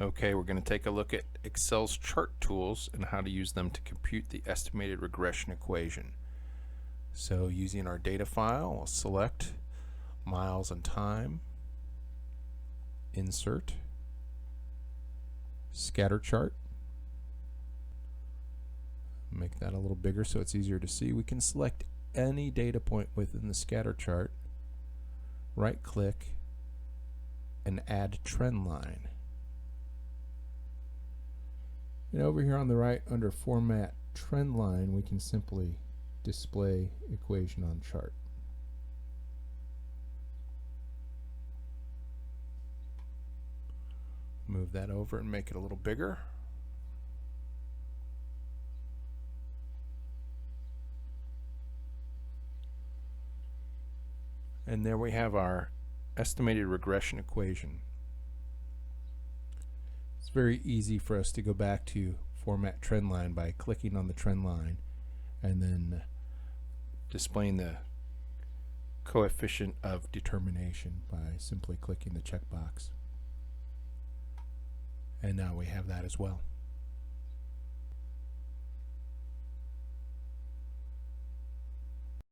Okay, we're going to take a look at Excel's chart tools and how to use them to compute the estimated regression equation. So using our data file, we'll select miles and time, insert, scatter chart, make that a little bigger so it's easier to see. We can select any data point within the scatter chart, right click, and add trend line. And over here on the right under Format Trend Line, we can simply display equation on chart. Move that over and make it a little bigger. And there we have our estimated regression equation. It's very easy for us to go back to Format Trend Line by clicking on the trend line and then displaying the coefficient of determination by simply clicking the checkbox. And now we have that as well.